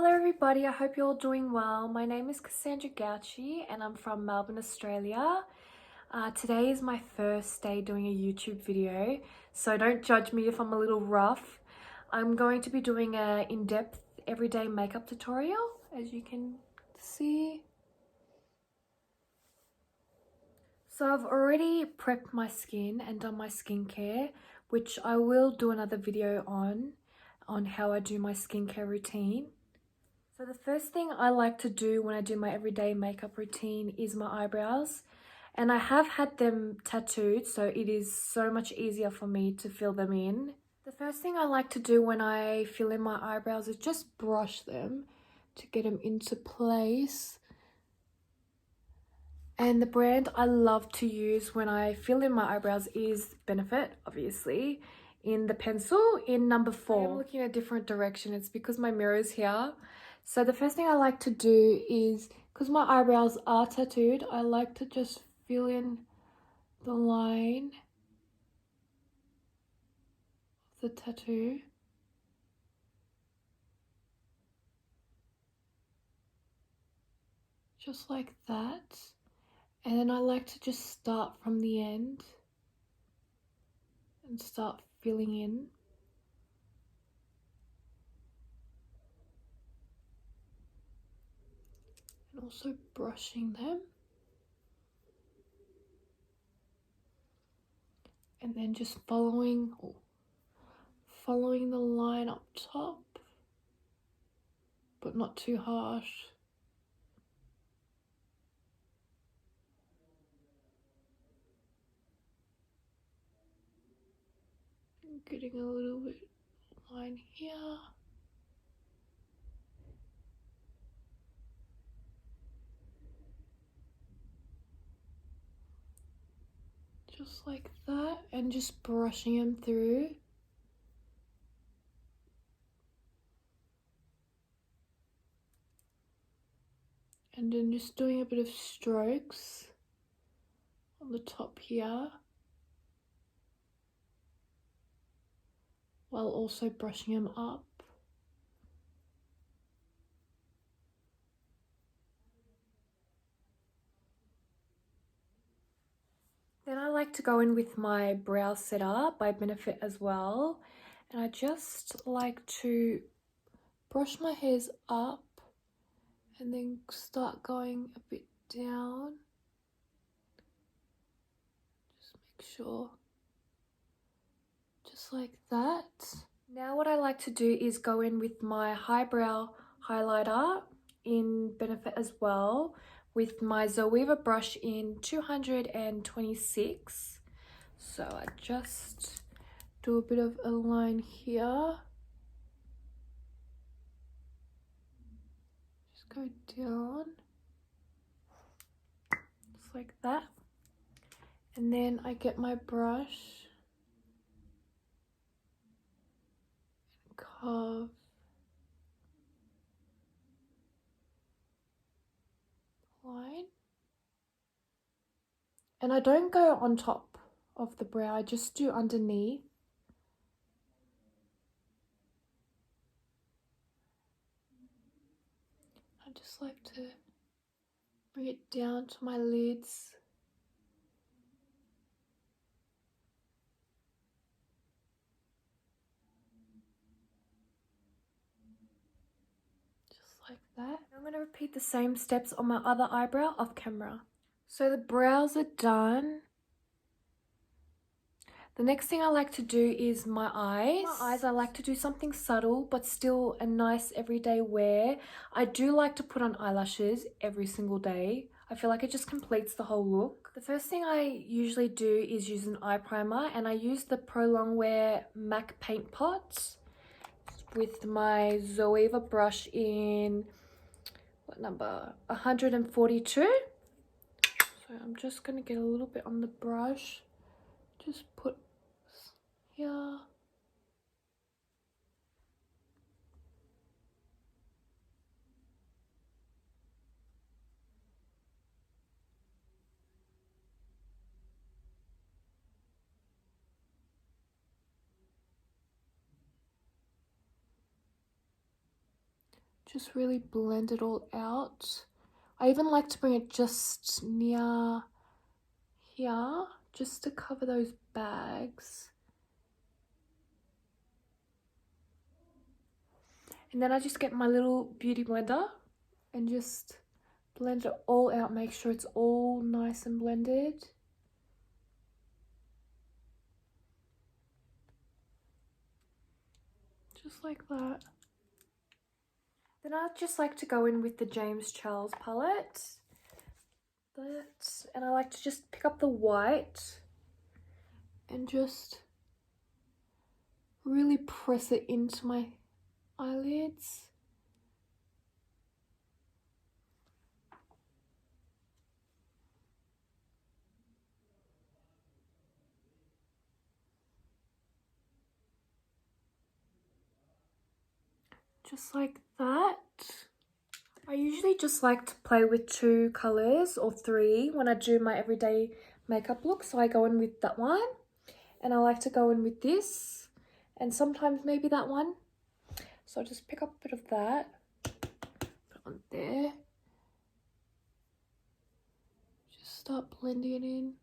Hello everybody, I hope you're all doing well. My name is Cassandra Gauchi and I'm from Melbourne, Australia. Today is my first day doing a YouTube video, so don't judge me if I'm a little rough. I'm going to be doing an in-depth everyday makeup tutorial, as you can see. So I've already prepped my skin and done my skincare, which I will do another video on how I do my skincare routine. So the first thing I like to do when I do my everyday makeup routine is my eyebrows. And I have had them tattooed, so it is so much easier for me to fill them in. The first thing I like to do when I fill in my eyebrows is just brush them to get them into place. And the brand I love to use when I fill in my eyebrows is Benefit, obviously, in the pencil in number 4. I'm looking in a different direction. It's because my mirror is here. So the first thing I like to do is, because my eyebrows are tattooed, I like to just fill in the line of the tattoo. Just like that. And then I like to just start from the end and start filling in. And also brushing them. And then just following the line up top, but not too harsh. Getting a little bit of line here. Just like that, and just brushing them through. And then just doing a bit of strokes on the top here, while also brushing them up. Then I like to go in with my brow setter by Benefit as well. And I just like to brush my hairs up and then start going a bit down. Just make sure. Just like that. Now what I like to do is go in with my highbrow highlighter in Benefit as well, with my Zoeva brush in 226. So I just do a bit of a line here. Just go down. Just like that. And then I get my brush and carve line. And I don't go on top of the brow, I just do underneath. I just like to bring it down to my lids. Just like that. I'm going to repeat the same steps on my other eyebrow off camera. So the brows are done. The next thing I like to do is my eyes. My eyes, I like to do something subtle but still a nice everyday wear. I do like to put on eyelashes every single day. I feel like it just completes the whole look. The first thing I usually do is use an eye primer, and I use the Pro Long-wear MAC Paint Pot with my Zoeva brush in, what number? 142. So I'm just going to get a little bit on the brush. Just put here. Just really blend it all out. I even like to bring it just near here, just to cover those bags. And then I just get my little beauty blender and just blend it all out, make sure it's all nice and blended. Just like that. Then I just like to go in with the James Charles palette. And I like to just pick up the white and just really press it into my eyelids. Just like that. I usually just like to play with 2 colors or 3 when I do my everyday makeup look. So I go in with that one, and I like to go in with this, and sometimes maybe that one. So I'll just pick up a bit of that, put it on there. Just start blending it in.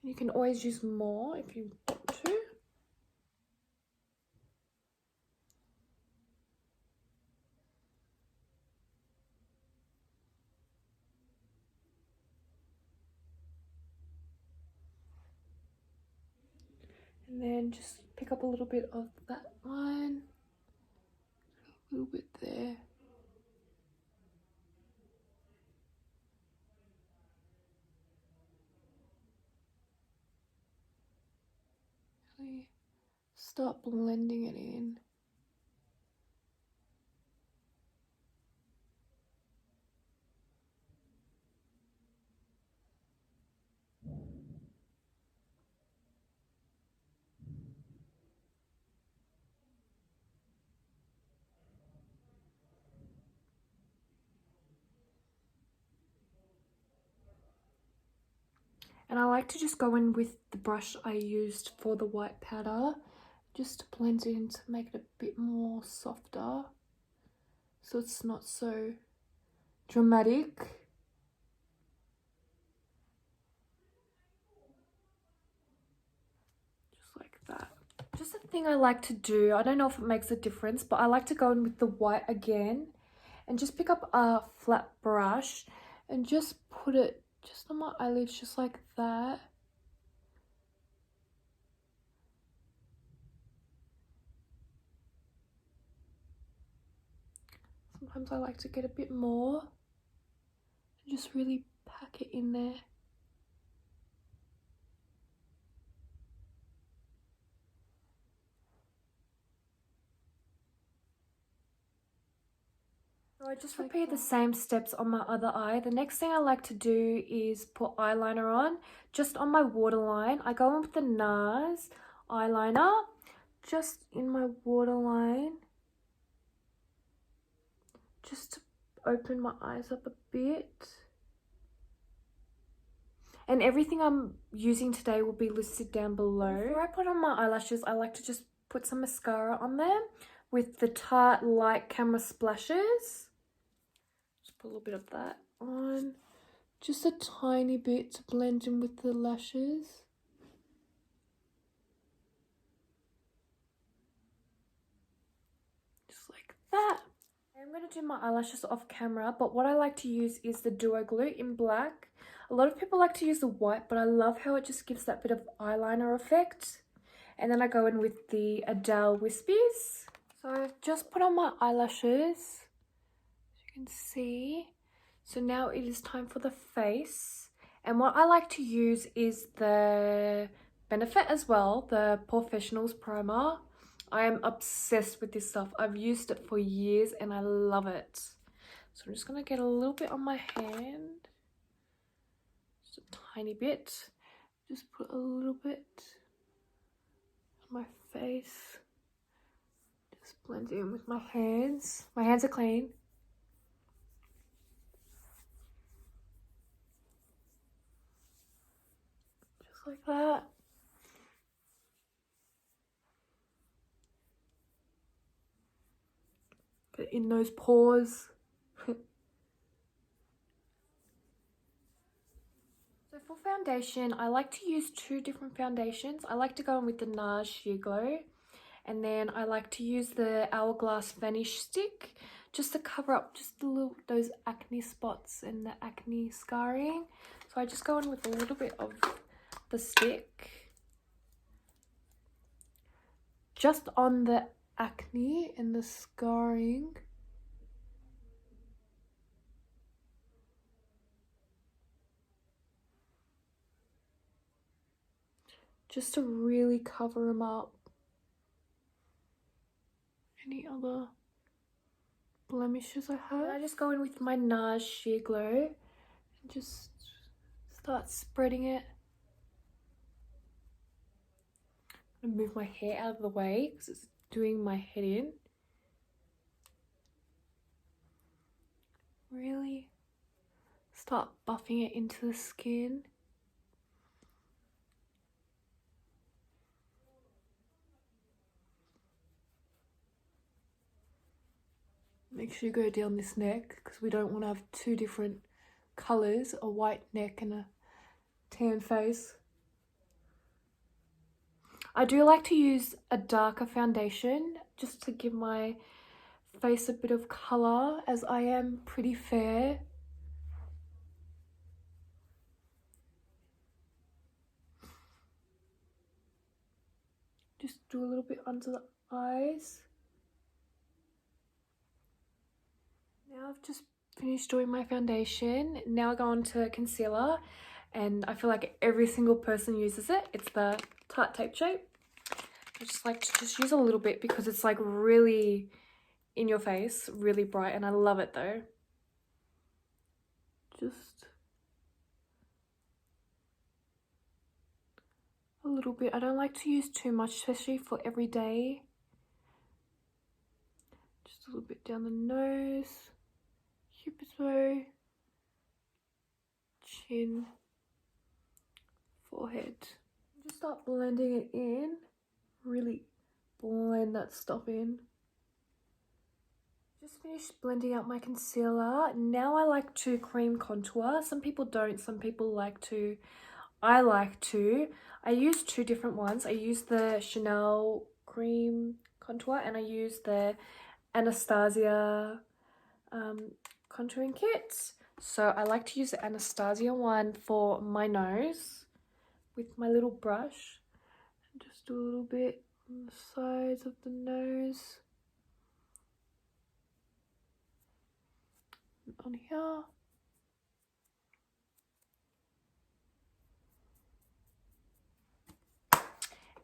You can always use more if you want to. And then just pick up a little bit of that one, a little bit there. Really start blending it in. And I like to just go in with the brush I used for the white powder, just to blend it in to make it a bit more softer, so it's not so dramatic. Just like that. Just a thing I like to do, I don't know if it makes a difference, but I like to go in with the white again and just pick up a flat brush and just put it just on my eyelids, just like that. Sometimes I like to get a bit more and just really pack it in there. So I just repeat the same steps on my other eye. The next thing I like to do is put eyeliner on, just on my waterline. I go in with the Nars eyeliner, just in my waterline, just to open my eyes up a bit. And everything I'm using today will be listed down below. Before I put on my eyelashes, I like to just put some mascara on them with the Tarte Light Camera Splashes. Just put a little bit of that on. Just a tiny bit to blend in with the lashes. Just like that. I'm going to do my eyelashes off camera, but what I like to use is the Duo Glue in black. A lot of people like to use the white, but I love how it just gives that bit of eyeliner effect. And then I go in with the Ardell Wispies. So I've just put on my eyelashes, as you can see. So now it is time for the face. And what I like to use is the Benefit as well, the Professionals Primer. I am obsessed with this stuff. I've used it for years and I love it. So I'm just going to get a little bit on my hand. Just a tiny bit. Just put a little bit on my face. Just blend it in with my hands. My hands are clean. Just like that. Get in those pores. So for foundation, I like to use two different foundations. I like to go in with the Nars Sheer Glow, and then I like to use the Hourglass Vanish stick just to cover up just those acne spots and the acne scarring. So I just go in with a little bit of the stick just on the acne and the scarring. Just to really cover them up. Any other blemishes I have. And I just go in with my Nars Sheer Glow and just start spreading it. And move my hair out of the way because it's doing my head in. Really start buffing it into the skin. Make sure you go down this neck because we don't want to have two different colours, a white neck and a tan face. I do like to use a darker foundation just to give my face a bit of colour as I am pretty fair. Just do a little bit under the eyes. Now I've just finished doing my foundation. Now I go on to concealer, and I feel like every single person uses it. It's the Tarte Tape Shape. I just like to just use a little bit because it's like really in your face, really bright, and I love it though. Just a little bit. I don't like to use too much, especially for every day. Just a little bit down the nose, cupid's, chin, forehead. Just start blending it in. Really blend that stuff in. Just finished blending out my concealer. Now I like to cream contour. Some people don't, some people like to. I like to. I use two different ones. I use the Chanel cream contour and I use the Anastasia contouring kit. So I like to use the Anastasia one for my nose with my little brush. And just do a little bit on the sides of the nose. On here.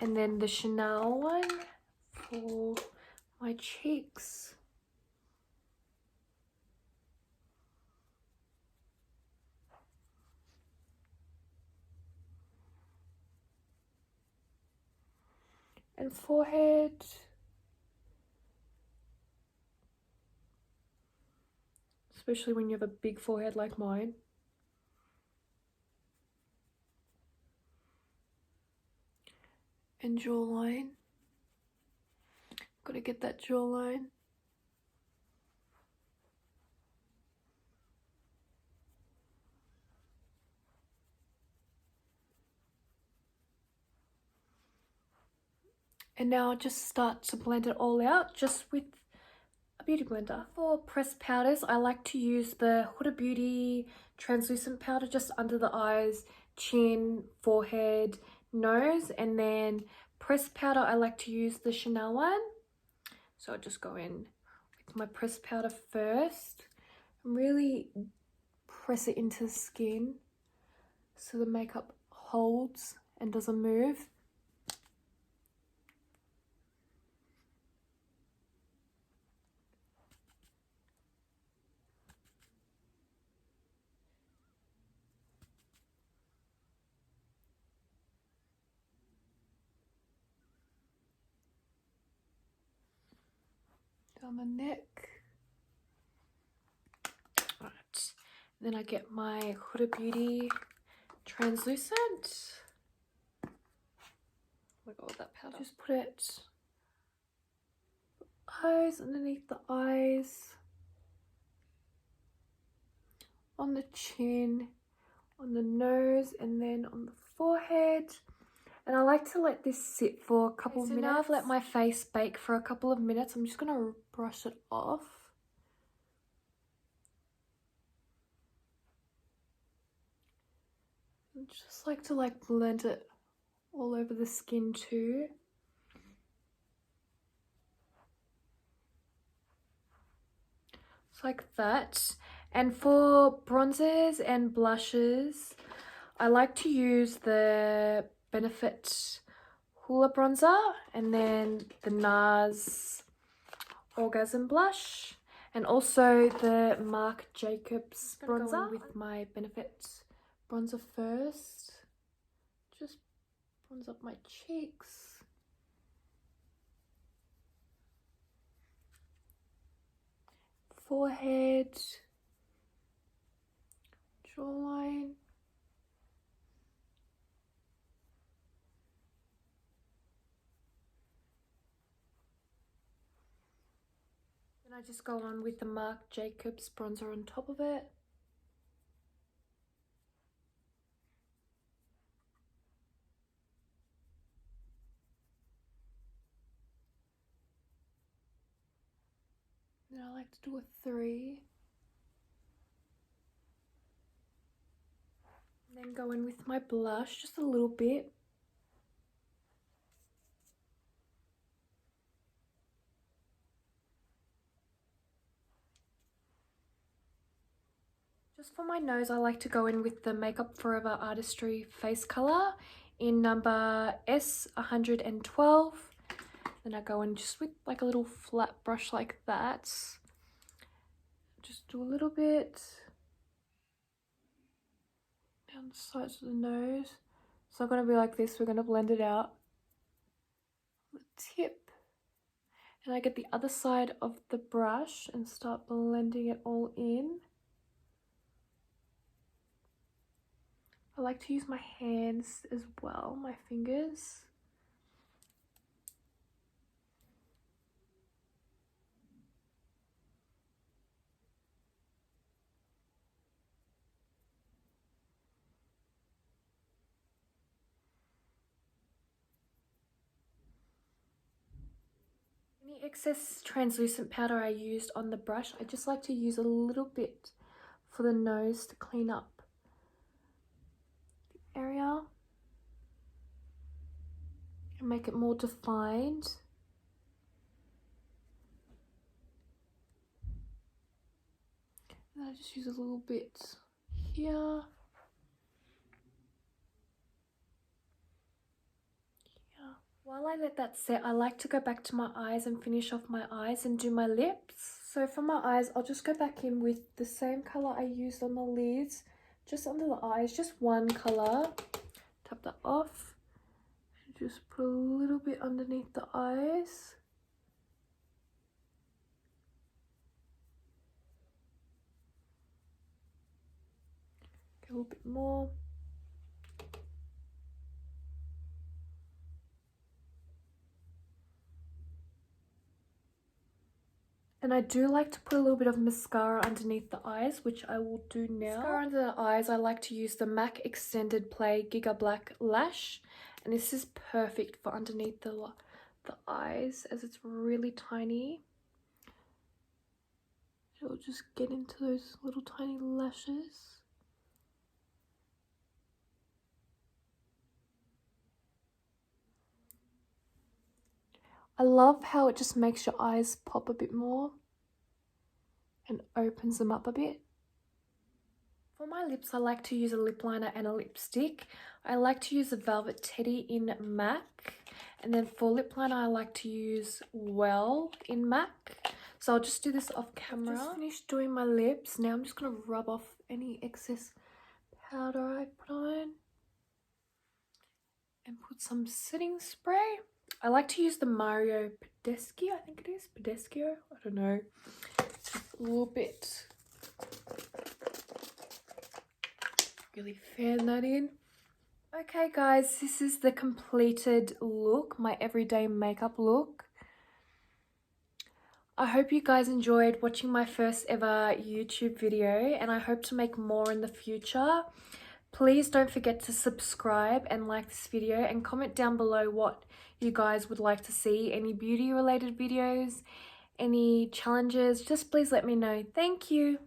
And then the Chanel one for my cheeks. And forehead. Especially when you have a big forehead like mine. And jawline. Gotta get that jawline. And now just start to blend it all out just with a beauty blender. For pressed powders, I like to use the Huda Beauty translucent powder just under the eyes, chin, forehead, nose. And then pressed powder, I like to use the Chanel one. So I'll just go in with my pressed powder first and really press it into the skin so the makeup holds and doesn't move. Down the neck. Right. Then I get my Huda Beauty translucent. Oh my god, that powder. Just put it eyes, underneath the eyes, on the chin, on the nose, and then on the forehead. And I like to let this sit for a couple of minutes. Now I've let my face bake for a couple of minutes. I'm just going to brush it off. I just like to blend it all over the skin too. It's like that. And for bronzers and blushes, I like to use the Benefit Hoola bronzer and then the Nars Orgasm blush, and also the Marc Jacobs bronzer. Go in with my Benefit bronzer first. Just bronze up my cheeks. Forehead. Jawline. And I just go on with the Marc Jacobs bronzer on top of it. Then I like to do a 3. And then go in with my blush, just a little bit. Just for my nose, I like to go in with the Makeup Forever Artistry Face Color in number S112. Then I go in just with like a little flat brush like that. Just do a little bit down the sides of the nose. It's not going to be like this, we're going to blend it out. The tip. And I get the other side of the brush and start blending it all in. I like to use my hands as well, my fingers. Any excess translucent powder I used on the brush, I just like to use a little bit for the nose to clean up the area and make it more defined. And I just use a little bit here. While I let that set, I like to go back to my eyes and finish off my eyes and do my lips. So for my eyes, I'll just go back in with the same colour I used on the lids, just under the eyes, just one colour. Tap that off and just put a little bit underneath the eyes. Get a little bit more. And I do like to put a little bit of mascara underneath the eyes, which I will do now. Mascara under the eyes, I like to use the MAC Extended Play Gigablack Lash. And this is perfect for underneath the eyes, as it's really tiny. It'll just get into those little tiny lashes. I love how it just makes your eyes pop a bit more and opens them up a bit. For my lips, I like to use a lip liner and a lipstick. I like to use a Velvet Teddy in MAC. And then for lip liner, I like to use Whirl in MAC. So I'll just do this off camera. I've just finished doing my lips. Now I'm just going to rub off any excess powder I put on. And put some setting spray. I like to use the Mario Pedeschi, I think it is. Pedescio? I don't know. A little bit. Really fan that in. Okay guys, this is the completed look, my everyday makeup look. I hope you guys enjoyed watching my first ever YouTube video, and I hope to make more in the future. Please don't forget to subscribe and like this video, and comment down below what you guys would like to see. Any beauty related videos, any challenges, just please let me know. Thank you.